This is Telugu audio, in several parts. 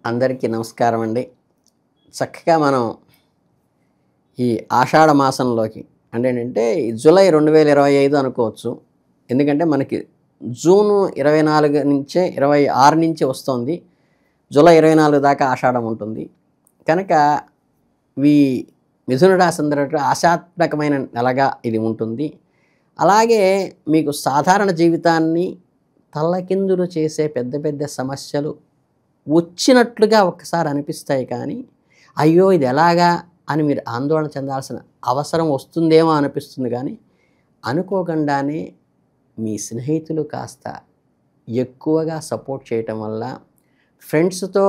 అందరికీ నమస్కారం అండి. చక్కగా మనం ఈ ఆషాఢ మాసంలోకి అంటే ఏంటంటే ఈ జూలై 2025 అనుకోవచ్చు. ఎందుకంటే మనకి జూను 24 నుంచే 26 నుంచి వస్తుంది. జూలై 24 దాకా ఆషాఢం ఉంటుంది. కనుక ఈ మిథున రాశి అందరికీ ఆశాత్మకమైన నెలగా ఇది ఉంటుంది. అలాగే మీకు సాధారణ జీవితాన్ని తల్లకిందులు చేసే పెద్ద పెద్ద సమస్యలు వచ్చినట్లుగా ఒక్కసారి అనిపిస్తాయి కానీ, అయ్యో ఇది ఎలాగా అని మీరు ఆందోళన చెందాల్సిన అవసరం వస్తుందేమో అనిపిస్తుంది కానీ, అనుకోకుండానే మీ స్నేహితులు కాస్త ఎక్కువగా సపోర్ట్ చేయటం వల్ల ఫ్రెండ్స్‌తో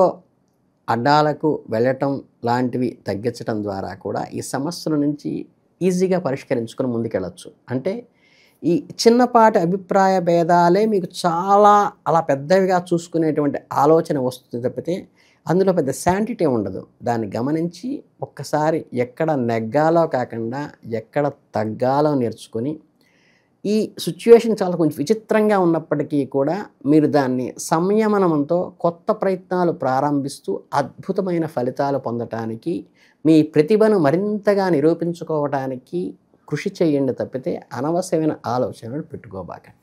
అడ్డాలకు వెళ్ళటం లాంటివి తగ్గించడం ద్వారా కూడా ఈ సమస్యల నుంచి ఈజీగా పరిష్కరించుకొని ముందుకెళ్ళొచ్చు. అంటే ఈ చిన్నపాటి అభిప్రాయ భేదాలే మీకు చాలా అలా పెద్దవిగా చూసుకునేటువంటి ఆలోచన వస్తుంది తప్పితే అందులో పెద్ద శాంటిటీ ఉండదు. దాన్ని గమనించి ఒక్కసారి ఎక్కడ నెగ్గాలో కాకుండా ఎక్కడ తగ్గాలో నేర్చుకొని ఈ సిట్యుయేషన్ చాలా కొంచెం విచిత్రంగా ఉన్నప్పటికీ కూడా మీరు దాన్ని సంయమనంతో కొత్త ప్రయత్నాలు ప్రారంభిస్తూ అద్భుతమైన ఫలితాలు పొందటానికి మీ ప్రతిభను మరింతగా నిరూపించుకోవటానికి కృషి చేయండి తప్పితే అనవసరమైన ఆలోచనలు పెట్టుకోబాకండి.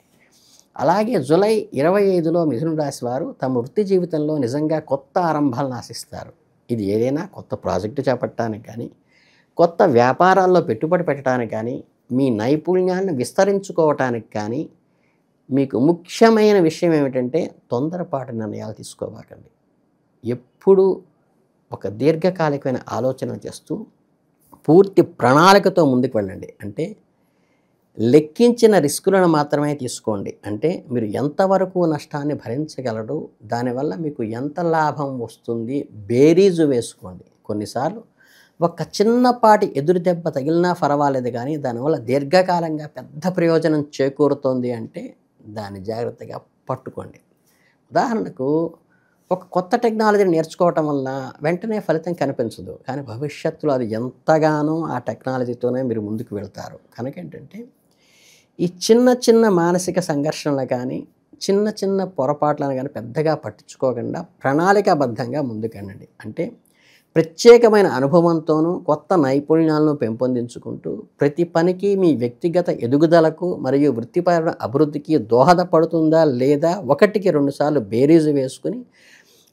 అలాగే జూలై 25లో మిథున రాశి వారు తమ వృత్తి జీవితంలో నిజంగా కొత్త ఆరంభాలను ఆశిస్తారు. ఇది ఏదైనా కొత్త ప్రాజెక్టు చేపట్టడానికి కానీ, కొత్త వ్యాపారాల్లో పెట్టుబడి పెట్టడానికి కానీ, మీ నైపుణ్యాన్ని విస్తరించుకోవటానికి కానీ మీకు ముఖ్యమైన విషయం ఏమిటంటే తొందరపాటు నిర్ణయాలు తీసుకోబాకండి. ఎప్పుడూ ఒక దీర్ఘకాలికమైన ఆలోచన చేస్తూ పూర్తి ప్రణాళికతో ముందుకు వెళ్ళండి. అంటే లెక్కించిన రిస్కులను మాత్రమే తీసుకోండి. అంటే మీరు ఎంతవరకు నష్టాన్ని భరించగలరు, దానివల్ల మీకు ఎంత లాభం వస్తుంది బేరీజు వేసుకోండి. కొన్నిసార్లు ఒక చిన్నపాటి ఎదురు దెబ్బ తగిలినా పర్వాలేదు కానీ దానివల్ల దీర్ఘకాలంగా పెద్ద ప్రయోజనం చేకూరుతోంది అంటే దాన్ని జాగ్రత్తగా పట్టుకోండి. ఉదాహరణకు ఒక కొత్త టెక్నాలజీని నేర్చుకోవటం వల్ల వెంటనే ఫలితం కనిపించదు, కానీ భవిష్యత్తులో అది ఎంతగానో ఆ టెక్నాలజీతోనే మీరు ముందుకు వెళ్తారు. కనుక ఏంటంటే ఈ చిన్న చిన్న మానసిక సంఘర్షణలు కానీ, చిన్న చిన్న పొరపాట్లను కానీ పెద్దగా పట్టించుకోకుండా ప్రణాళికాబద్ధంగా ముందుకెళ్ళండి. అంటే ప్రత్యేకమైన అనుభవంతోనూ కొత్త నైపుణ్యాలను పెంపొందించుకుంటూ ప్రతి పనికి మీ వ్యక్తిగత ఎదుగుదలకు మరియు వృత్తిపరమైన అభివృద్ధికి దోహదపడుతుందా లేదా 1కి 2 సార్లు బేరీజు వేసుకుని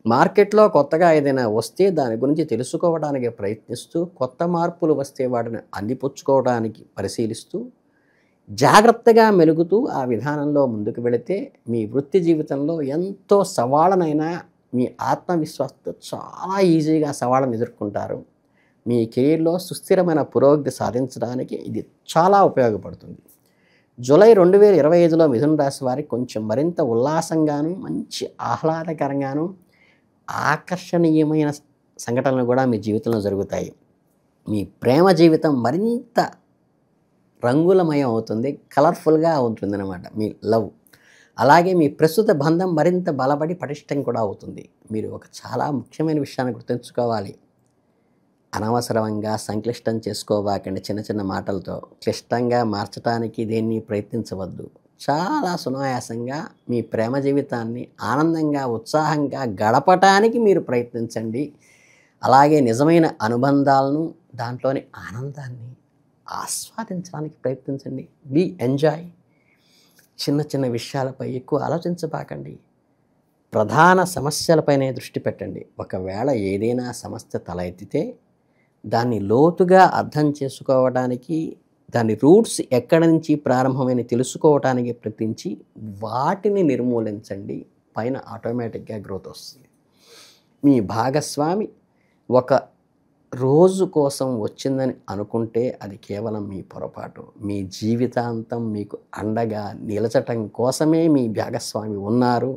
మార్కెట్లో కొత్తగా ఏదైనా వస్తే దాని గురించి తెలుసుకోవడానికి ప్రయత్నిస్తూ, కొత్త మార్పులు వస్తే వాటిని అందిపుచ్చుకోవడానికి పరిశీలిస్తూ జాగ్రత్తగా మెలుగుతూ ఆ విధానంలో ముందుకు వెళితే మీ వృత్తి జీవితంలో ఎంతో సవాళ్ళనైనా మీ ఆత్మవిశ్వాసంతో చాలా ఈజీగా సవాళ్ళను ఎదుర్కొంటారు. మీ కెరీర్లో సుస్థిరమైన పురోగతి సాధించడానికి ఇది చాలా ఉపయోగపడుతుంది. జూలై 2025లో మిథున రాశి వారికి కొంచెం మరింత ఉల్లాసంగాను, మంచి ఆహ్లాదకరంగాను, ఆకర్షణీయమైన సంఘటనలు కూడా మీ జీవితంలో జరుగుతాయి. మీ ప్రేమ జీవితం మరింత రంగులమయం అవుతుంది, కలర్ఫుల్గా ఉంటుందన్నమాట మీ లవ్. అలాగే మీ ప్రస్తుత బంధం మరింత బలపడి పటిష్టం కూడా అవుతుంది. మీరు ఒక చాలా ముఖ్యమైన విషయాన్ని గుర్తుంచుకోవాలి. అనవసరంగా సంక్లిష్టం చేసుకోవాకండి. చిన్న చిన్న మాటలతో క్లిష్టంగా మార్చడానికి దేన్ని ప్రయత్నించవద్దు. చాలా సునాయాసంగా మీ ప్రేమ జీవితాన్ని ఆనందంగా, ఉత్సాహంగా గడపటానికి మీరు ప్రయత్నించండి. అలాగే నిజమైన అనుబంధాలను, దాంట్లోని ఆనందాన్ని ఆస్వాదించడానికి ప్రయత్నించండి. Be enjoy. చిన్న చిన్న విషయాలపై ఎక్కువ ఆలోచించబాకండి. ప్రధాన సమస్యలపైనే దృష్టి పెట్టండి. ఒకవేళ ఏదైనా సమస్య తల ఎత్తితే దాన్ని లోతుగా అర్థం చేసుకోవడానికి, దాని రూట్స్ ఎక్కడి నుంచి ప్రారంభమైన తెలుసుకోవడానికి ప్రయత్నించి వాటిని నిర్మూలించండి. పైన ఆటోమేటిక్గా గ్రోత్ వస్తుంది. మీ భాగస్వామి ఒక రోజు కోసం వచ్చిందని అనుకుంటే అది కేవలం మీ పొరపాటు. మీ జీవితాంతం మీకు అండగా నిలచటం కోసమే మీ భాగస్వామి ఉన్నారు.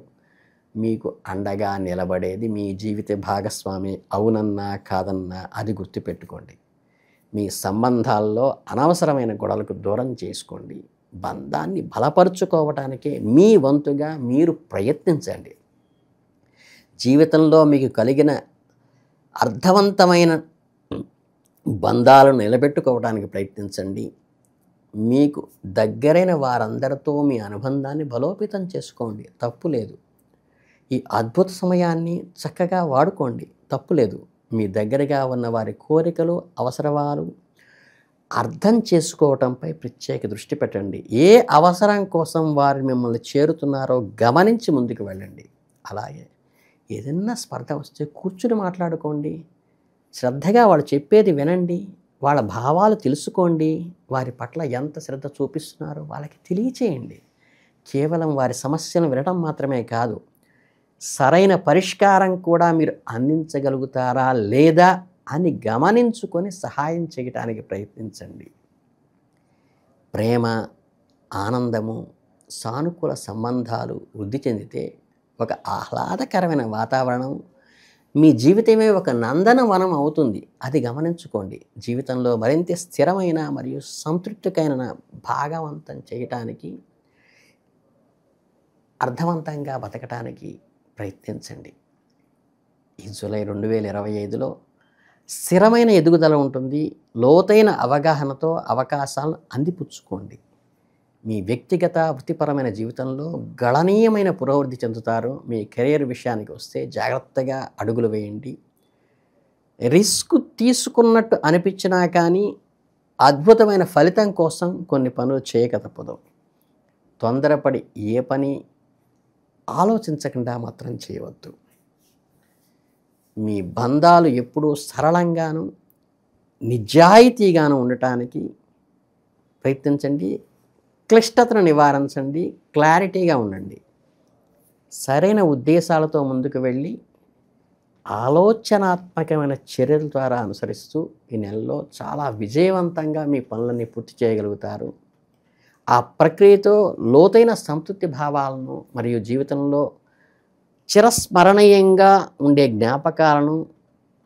మీకు అండగా నిలబడేది మీ జీవిత భాగస్వామి అవునన్నా కాదన్నా అది గుర్తుపెట్టుకోండి. మీ సంబంధాల్లో అనవసరమైన గొడవలకు దూరం చేసుకోండి. బంధాన్ని బలపరుచుకోవటానికే మీ వంతుగా మీరు ప్రయత్నించండి. జీవితంలో మీకు కలిగిన అర్థవంతమైన బంధాలను నిలబెట్టుకోవడానికి ప్రయత్నించండి. మీకు దగ్గరైన వారందరితో మీ అనుబంధాన్ని బలోపేతం చేసుకోండి, తప్పు లేదు. ఈ అద్భుత సమయాన్ని చక్కగా వాడుకోండి, తప్పులేదు. మీ దగ్గరగా ఉన్న వారి కోరికలు, అవసరాలు అర్థం చేసుకోవటంపై ప్రత్యేక దృష్టి పెట్టండి. ఏ అవసరం కోసం వారు మిమ్మల్ని చేరుతున్నారో గమనించి ముందుకు వెళ్ళండి. అలాగే ఏదైనా స్పర్ధ వస్తే కూర్చుని మాట్లాడుకోండి. శ్రద్ధగా వాళ్ళు చెప్పేది వినండి. వాళ్ళ భావాలు తెలుసుకోండి. వారి పట్ల ఎంత శ్రద్ధ చూపిస్తున్నారో వాళ్ళకి తెలియచేయండి. కేవలం వారి సమస్యను వినడం మాత్రమే కాదు, సరైన పరిష్కారం కూడా మీరు అందించగలుగుతారా లేదా అని గమనించుకొని సహాయం చేయటానికి ప్రయత్నించండి. ప్రేమ, ఆనందము, సానుకూల సంబంధాలు వృద్ధి చెందితే ఒక ఆహ్లాదకరమైన వాతావరణం, మీ జీవితమే ఒక నందనవనం అవుతుంది. అది గమనించుకోండి. జీవితంలో మరింత స్థిరమైన మరియు సంతృప్తికైన భాగవంతం చేయటానికి, అర్థవంతంగా బతకటానికి ప్రయత్నించండి. ఈ జూలై 2025లో స్థిరమైన ఎదుగుదల ఉంటుంది. లోతైన అవగాహనతో అవకాశాలను అందిపుచ్చుకోండి. మీ వ్యక్తిగత వృత్తిపరమైన జీవితంలో గణనీయమైన పురోభివృద్ధి చెందుతారు. మీ కెరీర్ విషయానికి వస్తే జాగ్రత్తగా అడుగులు వేయండి. రిస్క్ తీసుకున్నట్టు అనిపించినా కానీ అద్భుతమైన ఫలితం కోసం కొన్ని పనులు చేయక తప్పదు. తొందరపడి ఏ పని ఆలోచించకుండా మాత్రం చేయవద్దు. మీ బంధాలు ఎప్పుడూ సరళంగాను నిజాయితీగాను ఉండటానికి ప్రయత్నించండి. క్లిష్టతను నివారించండి. క్లారిటీగా ఉండండి. సరైన ఉద్దేశాలతో ముందుకు వెళ్ళి ఆలోచనాత్మకమైన చర్యల ద్వారా అనుసరిస్తూ ఈ నెలలో చాలా విజయవంతంగా మీ పనులన్నీ పూర్తి చేయగలుగుతారు. ఆ ప్రక్రియతో లోతైన సంతృప్తి భావాలను మరియు జీవితంలో చిరస్మరణీయంగా ఉండే జ్ఞాపకాలను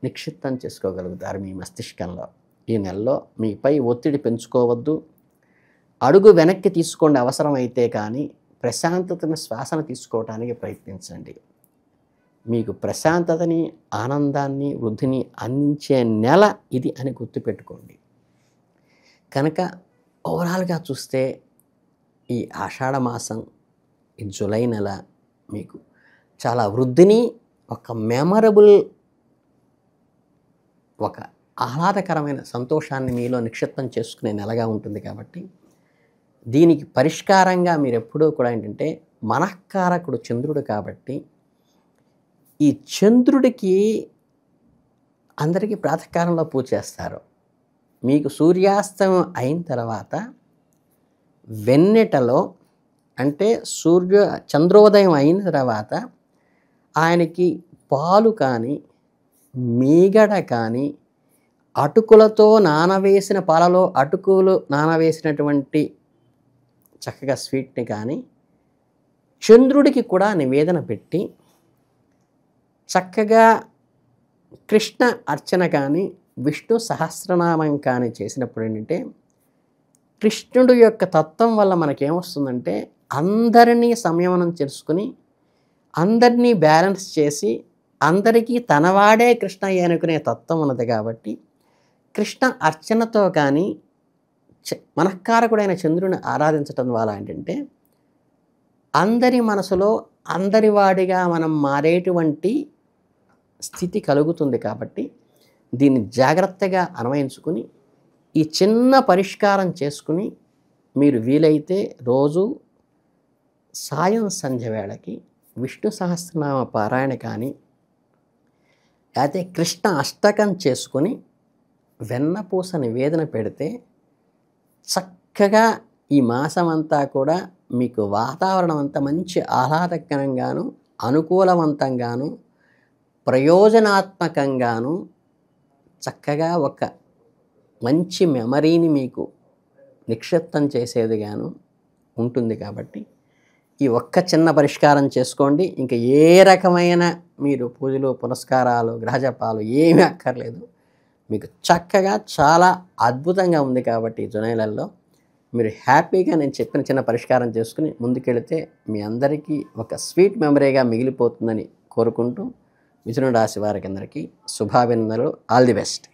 నిక్షిప్తం చేసుకోగలుగుతారు మీ మస్తిష్కంలో. ఈ నెలలో మీపై ఒత్తిడి పెంచుకోవద్దు. అడుగు వెనక్కి తీసుకోండి అవసరమైతే, కానీ ప్రశాంతతను శ్వాసను తీసుకోవటానికి ప్రయత్నించండి. మీకు ప్రశాంతతని, ఆనందాన్ని, వృద్ధిని అందించే నెల ఇది అని గుర్తుపెట్టుకోండి. కనుక ఓవరాల్గా చూస్తే ఈ ఆషాఢ మాసం, ఈ జూలై నెల మీకు చాలా వృద్ధిని, ఒక మెమరబుల్, ఒక ఆహ్లాదకరమైన సంతోషాన్ని మీలో నిక్షిప్తం చేసుకునే నెలగా ఉంటుంది. కాబట్టి దీనికి పరిష్కారంగా మీరు ఎప్పుడూ కూడా ఏంటంటే, మనఃకారకుడు చంద్రుడు కాబట్టి ఈ చంద్రుడికి అందరికీ ప్రాతకాలంలో పూజ చేస్తారు. మీకు సూర్యాస్తమయం అయిన తర్వాత వెన్నెటలో, అంటే చంద్రోదయం అయిన తర్వాత ఆయనకి పాలు కానీ, మీగడ కానీ, అటుకులతో నానవేసిన పాలలో అటుకులు నానవేసినటువంటి చక్కగా స్వీట్ని కానీ చంద్రుడికి కూడా నివేదన పెట్టి చక్కగా కృష్ణ అర్చన కానీ, విష్ణు సహస్రనామం కానీ చేసినప్పుడు ఏంటంటే, కృష్ణుడు యొక్క తత్వం వల్ల మనకేమొస్తుందంటే, అందరినీ సంయమనం చేసుకుని, అందరినీ బ్యాలెన్స్ చేసి, అందరికీ తనవాడే కృష్ణయ్య అనుకునే తత్వం ఉన్నది. కాబట్టి కృష్ణ అర్చనతో కానీ మనఃకారకుడైన చంద్రుని ఆరాధించటం వల్ల ఏంటంటే, అందరి మనసులో అందరివాడిగా మనం మారేటువంటి స్థితి కలుగుతుంది. కాబట్టి దీన్ని జాగ్రత్తగా అన్వయించుకుని ఈ చిన్న పరిష్కారం చేసుకుని మీరు వీలైతే రోజు సాయం సంధ్య వేళకి విష్ణు సహస్రనామ పారాయణ కానీ, లేకపోతే కృష్ణ అష్టకం చేసుకుని వెన్నపూస నివేదన పెడితే చక్కగా ఈ మాసం అంతా కూడా మీకు వాతావరణం అంతా మంచి ఆహ్లాదకరంగాను, అనుకూలవంతంగాను, ప్రయోజనాత్మకంగాను, చక్కగా ఒక మంచి మెమరీని మీకు నిక్షిప్తం చేసేదిగాను ఉంటుంది. కాబట్టి ఈ ఒక్క చిన్న పరిష్కారం చేసుకోండి. ఇంకా ఏ రకమైన మీరు పూజలు, పునస్కారాలు, గ్రహజపాలు ఏమీ అక్కర్లేదు. మీకు చక్కగా చాలా అద్భుతంగా ఉంది. కాబట్టి ఈ జూలై నెలలో మీరు హ్యాపీగా నేను చెప్పిన చిన్న పరిష్కారం చేసుకుని ముందుకెళితే మీ అందరికీ ఒక స్వీట్ మెమరీగా మిగిలిపోతుందని కోరుకుంటూ, మిథున రాశి వారికి అందరికీ శుభాభినందనలు. All the best.